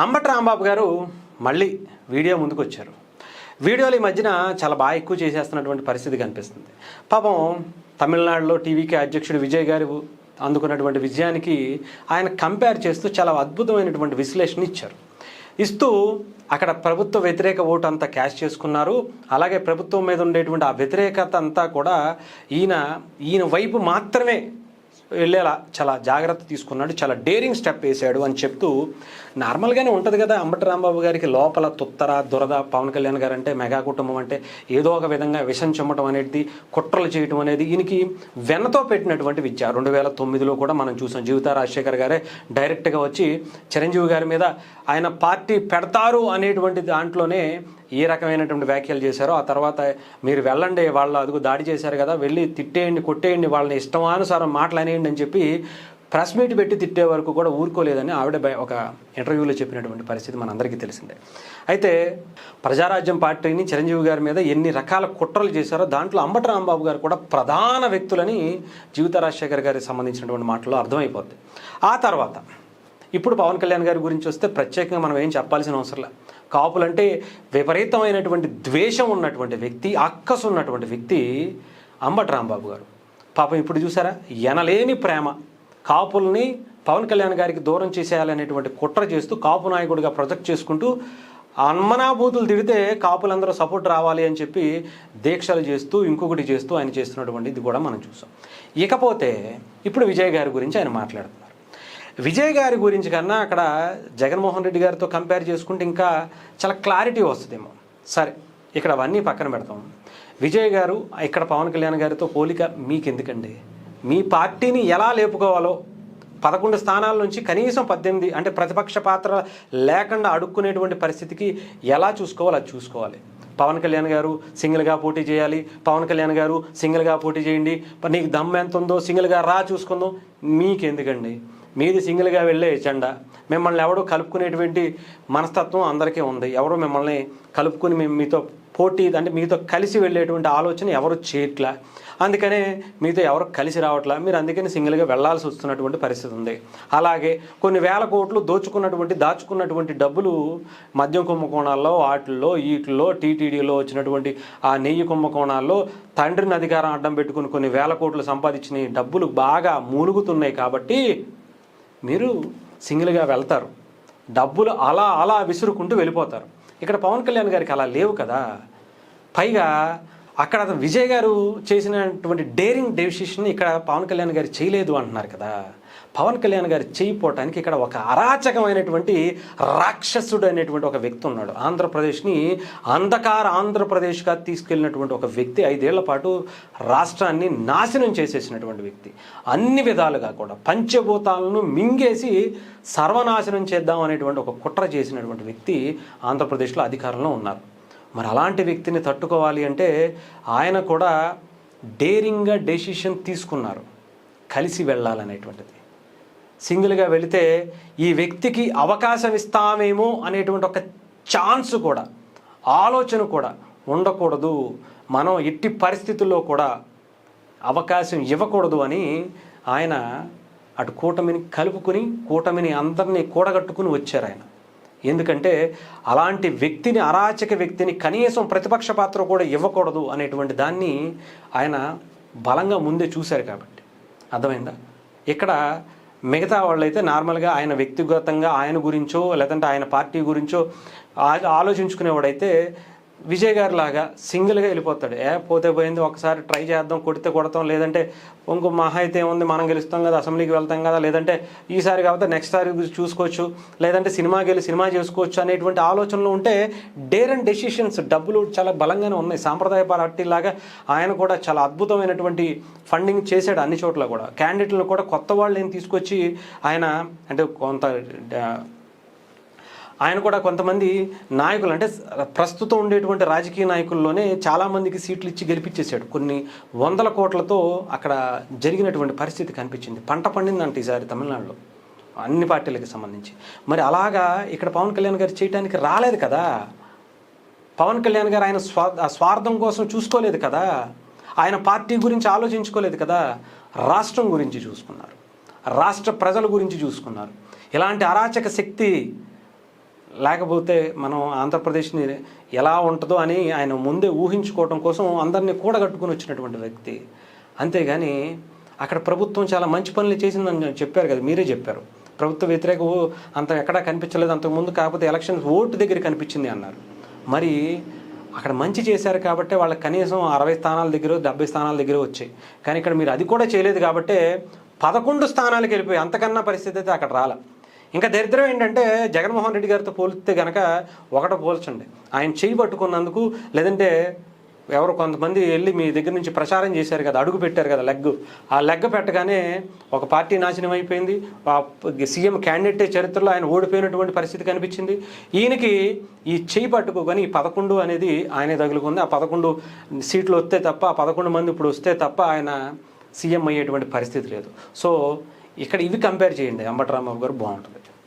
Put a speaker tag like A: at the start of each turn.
A: అంబటి రాంబాబు గారు మళ్ళీ వీడియో ముందుకు వచ్చారు. వీడియోలు ఈ మధ్యన చాలా బాగా ఎక్కువ చేసేస్తున్నటువంటి పరిస్థితి కనిపిస్తుంది. పాపం తమిళనాడులో టీవీకి అధ్యక్షుడు విజయ్ గారు అందుకున్నటువంటి విజయానికి ఆయన కంపేర్ చేస్తూ చాలా అద్భుతమైనటువంటి విశ్లేషణ ఇస్తూ అక్కడ ప్రభుత్వ వ్యతిరేక ఓటు అంతా క్యాష్ చేసుకున్నారు. అలాగే ప్రభుత్వం మీద ఉండేటువంటి ఆ వ్యతిరేకత అంతా కూడా ఈయన వైపు మాత్రమే వెళ్ళేలా చాలా జాగ్రత్త తీసుకున్నాడు, చాలా డేరింగ్ స్టెప్ వేశాడు అని చెప్తూ నార్మల్గానే ఉంటుంది కదా. అంబటి రాంబాబు గారికి లోపల తుత్తర దురద. పవన్ కళ్యాణ్ గారు అంటే మెగా కుటుంబం అంటే ఏదో ఒక విధంగా విషం చెమ్మటం అనేది, కుట్రలు చేయటం అనేది ఈయనకి వెన్నతో పెట్టినటువంటి విద్య. 2009లో కూడా మనం చూసాం. జీవితా రాజశేఖర్ గారే డైరెక్ట్గా వచ్చి చిరంజీవి గారి మీద ఆయన పార్టీ పెడతారు అనేటువంటి దాంట్లోనే ఏ రకమైనటువంటి వ్యాఖ్యలు చేశారో, ఆ తర్వాత మీరు వెళ్ళండి, వాళ్ళు అదుగు దాడి చేశారు కదా, వెళ్ళి తిట్టేయండి, కొట్టేయండి, వాళ్ళని ఇష్టమానుసారం మాట్లాడేయండి అని చెప్పి ప్రెస్ మీట్ పెట్టి తిట్టే వరకు కూడా ఊరుకోలేదని ఆవిడ ఒక ఇంటర్వ్యూలో చెప్పినటువంటి పరిస్థితి మనందరికీ తెలిసిందే. అయితే ప్రజారాజ్యం పార్టీని చిరంజీవి గారి మీద ఎన్ని రకాల కుట్రలు చేశారో దాంట్లో అంబటి రాంబాబు గారు కూడా ప్రధాన వ్యక్తులని జీవితా రాజశేఖర్ గారికి సంబంధించినటువంటి మాటల్లో అర్థమైపోద్ది. ఆ తర్వాత ఇప్పుడు పవన్ కళ్యాణ్ గారి గురించి వస్తే ప్రత్యేకంగా మనం ఏం చెప్పాల్సిన అవసరం లేదు. కాపులంటే విపరీతమైనటువంటి ద్వేషం ఉన్నటువంటి వ్యక్తి, అక్కసు ఉన్నటువంటి వ్యక్తి అంబటి రాంబాబు గారు. పాపం ఇప్పుడు చూసారా, ఎనలేని ప్రేమ, కాపుల్ని పవన్ కళ్యాణ్ గారికి దూరం చేసేయాలనేటువంటి కుట్ర చేస్తూ కాపు నాయకుడిగా ప్రొజెక్ట్ చేసుకుంటూ అన్మనాభూతులు తిడితే కాపులందరూ సపోర్ట్ రావాలి అని చెప్పి దీక్షలు చేస్తూ ఇంకొకటి చేస్తూ ఆయన చేస్తున్నటువంటి ఇది కూడా మనం చూసాం. ఇకపోతే ఇప్పుడు విజయ్ గారి గురించి ఆయన మాట్లాడుతున్నారు. విజయ్ గారి గురించి కన్నా అక్కడ జగన్మోహన్ రెడ్డి గారితో కంపేర్ చేసుకుంటే ఇంకా చాలా క్లారిటీ వస్తుందేమో. సరే, ఇక్కడ అవన్నీ పక్కన పెడతాం. విజయ్ గారు ఇక్కడ పవన్ కళ్యాణ్ గారితో పోలిక మీకు ఎందుకండి? మీ పార్టీని ఎలా లేపుకోవాలో 11 స్థానాల నుంచి కనీసం 18 అంటే ప్రతిపక్ష పాత్ర లేకుండా అడుక్కునేటువంటి పరిస్థితికి ఎలా చూసుకోవాలో అది చూసుకోవాలి. పవన్ కళ్యాణ్ గారు సింగిల్గా పోటీ చేయాలి, పవన్ కళ్యాణ్ గారు సింగిల్గా పోటీ చేయండి, నీకు దమ్ ఎంత ఉందో సింగిల్గా రా చూసుకుందాం. మీకెందుకండి? మీది సింగిల్గా వెళ్ళే ఎజెండా. మిమ్మల్ని ఎవడో కలుపుకునేటువంటి మనస్తత్వం అందరికీ ఉంది. ఎవడో మిమ్మల్ని కలుపుకుని మీతో పోటీ అంటే మీతో కలిసి వెళ్ళేటువంటి ఆలోచన ఎవరు చేయట్లా. అందుకనే మీతో ఎవరు కలిసి రావట్లా. మీరు అందుకని సింగిల్గా వెళ్లాల్సి వస్తున్నటువంటి పరిస్థితి ఉంది. అలాగే కొన్ని వేల కోట్లు దాచుకున్నటువంటి డబ్బులు మద్యం కుంభకోణాల్లో, వీటిల్లో టీటీడీలో వచ్చినటువంటి ఆ నెయ్యి కుంభకోణాల్లో తండ్రిని అధికారం అడ్డం పెట్టుకుని కొన్ని వేల కోట్లు సంపాదించిన డబ్బులు బాగా మూలుగుతున్నాయి. కాబట్టి మీరు సింగిల్గా వెళ్తారు, డబ్బులు అలా విసురుకుంటూ వెళ్ళిపోతారు. ఇక్కడ పవన్ కళ్యాణ్ గారికి అలా లేవు కదా. పైగా అక్కడ విజయ్ గారు చేసినటువంటి డేరింగ్ డెసిషన్ ఇక్కడ పవన్ కళ్యాణ్ గారు చేయలేదు అంటున్నారు కదా. పవన్ కళ్యాణ్ గారు చేయకపోవటానికి ఇక్కడ ఒక అరాచకమైనటువంటి రాక్షసుడు అనేటువంటి ఒక వ్యక్తి ఉన్నాడు. ఆంధ్రప్రదేశ్ని ఆంధ్రప్రదేశ్గా తీసుకెళ్ళినటువంటి ఒక వ్యక్తి, 5 ఏళ్ల పాటు రాష్ట్రాన్ని నాశనం చేసేసినటువంటి వ్యక్తి. అన్ని విధాలుగా కూడా పంచభూతాలను మింగేసి సర్వనాశనం చేద్దాం అనేటువంటి ఒక కుట్ర చేసినటువంటి వ్యక్తి ఆంధ్రప్రదేశ్లో అధికారంలో ఉన్నారు. మరి అలాంటి వ్యక్తిని తట్టుకోవాలి అంటే ఆయన కూడా డేరింగ్గా డెసిషన్ తీసుకున్నారు, కలిసి వెళ్ళాలనేటువంటిది. సింగిల్గా వెళితే ఈ వ్యక్తికి అవకాశం ఇస్తామేమో అనేటువంటి ఒక ఛాన్స్ కూడా, ఆలోచన కూడా ఉండకూడదు. మనం ఎట్టి పరిస్థితుల్లో కూడా అవకాశం ఇవ్వకూడదు అని ఆయన అటు కూటమిని కలుపుకుని కూటమిని అందరినీ కూడగట్టుకుని వచ్చారు ఆయన. ఎందుకంటే అలాంటి వ్యక్తిని, అరాచక వ్యక్తిని కనీసం ప్రతిపక్ష పాత్ర కూడా ఇవ్వకూడదు అనేటువంటి దాన్ని ఆయన బలంగా ముందే చూశారు కాబట్టి. అర్థమైందా? ఇక్కడ మిగతా వాళ్ళైతే నార్మల్గా ఆయన వ్యక్తిగతంగా ఆయన గురించో లేదంటే ఆయన పార్టీ గురించో ఆలోచించుకునేవాడైతే విజయ్ గారి లాగా సింగిల్గా వెళ్ళిపోతాడు. పోతే పోయింది, ఒకసారి ట్రై చేద్దాం, కొడితే కొడతాం, లేదంటే ఇంకో మహా అయితే ఏముంది, మనం గెలుస్తాం కదా, అసెంబ్లీకి వెళ్తాం కదా, లేదంటే ఈసారి కాబట్టి నెక్స్ట్ సారి చూసుకోవచ్చు, లేదంటే సినిమా చేసుకోవచ్చు అనేటువంటి ఆలోచనలు ఉంటే డేర్ అండ్ డెసిషన్స్, డబ్బులు చాలా బలంగానే ఉన్నాయి. సాంప్రదాయ పార్టీలాగా ఆయన కూడా చాలా అద్భుతమైనటువంటి ఫండింగ్ చేశాడు అన్ని చోట్ల కూడా. క్యాండిడేట్లను కూడా కొత్త వాళ్ళని తీసుకొచ్చి ఆయన కూడా కొంతమంది నాయకులు అంటే ప్రస్తుతం ఉండేటువంటి రాజకీయ నాయకుల్లోనే చాలామందికి సీట్లు ఇచ్చి గెలిపించేశాడు. కొన్ని 100 కోట్లతో అక్కడ జరిగినటువంటి పరిస్థితి కనిపించింది. పంట పండిందంటే ఈసారి తమిళనాడులో అన్ని పార్టీలకు సంబంధించి. మరి అలాగా ఇక్కడ పవన్ కళ్యాణ్ గారు చేయడానికి రాలేదు కదా. పవన్ కళ్యాణ్ గారు ఆయన స్వార్థం కోసం చూసుకోలేదు కదా, ఆయన పార్టీ గురించి ఆలోచించుకోలేదు కదా, రాష్ట్రం గురించి చూసుకున్నారు, రాష్ట్ర ప్రజల గురించి చూసుకున్నారు. ఇలాంటి అరాచక శక్తి లేకపోతే మనం ఆంధ్రప్రదేశ్ని ఎలా ఉంటుందో అని ఆయన ముందే ఊహించుకోవడం కోసం అందరినీ కూడగట్టుకుని వచ్చినటువంటి వ్యక్తి. అంతేగాని అక్కడ ప్రభుత్వం చాలా మంచి పనులు చేసిందని చెప్పారు కదా, మీరే చెప్పారు. ప్రభుత్వ వ్యతిరేక అంత ఎక్కడా కనిపించలేదు అంతకుముందు, కాకపోతే ఎలక్షన్ ఓటు దగ్గర కనిపించింది అన్నారు. మరి అక్కడ మంచి చేశారు కాబట్టి వాళ్ళకి కనీసం 60 స్థానాల దగ్గర 70 స్థానాల దగ్గర వచ్చాయి. కానీ ఇక్కడ మీరు అది కూడా చేయలేదు కాబట్టి 11 స్థానాలకు వెళ్ళిపోయి అంతకన్నా పరిస్థితి అయితే అక్కడ రాల. ఇంకా దరిద్రం ఏంటంటే జగన్మోహన్ రెడ్డి గారితో పోలిస్తే కనుక ఒకటి పోల్చండి, ఆయన చేయి పట్టుకున్నందుకు, లేదంటే ఎవరు కొంతమంది వెళ్ళి మీ దగ్గర నుంచి ప్రచారం చేశారు కదా, అడుగు పెట్టారు కదా ఆ లెగ్ పెట్టగానే ఒక పార్టీ నాశనం అయిపోయింది. సీఎం క్యాండిడేట్ చరిత్రలో ఆయన ఓడిపోయినటువంటి పరిస్థితి కనిపించింది. ఈయనకి ఈ చేయి పట్టుకోగానే ఈ 11 అనేది ఆయనే తగులుకుంది. ఆ 11 సీట్లు వస్తే తప్ప, ఆ 11 మంది ఇప్పుడు వస్తే తప్ప ఆయన సీఎం అయ్యేటువంటి పరిస్థితి లేదు. సో ఇక్కడ ఇవి కంపేర్ చేయండి, అంబటి రాంబాబు గారు బాగుంటుంది.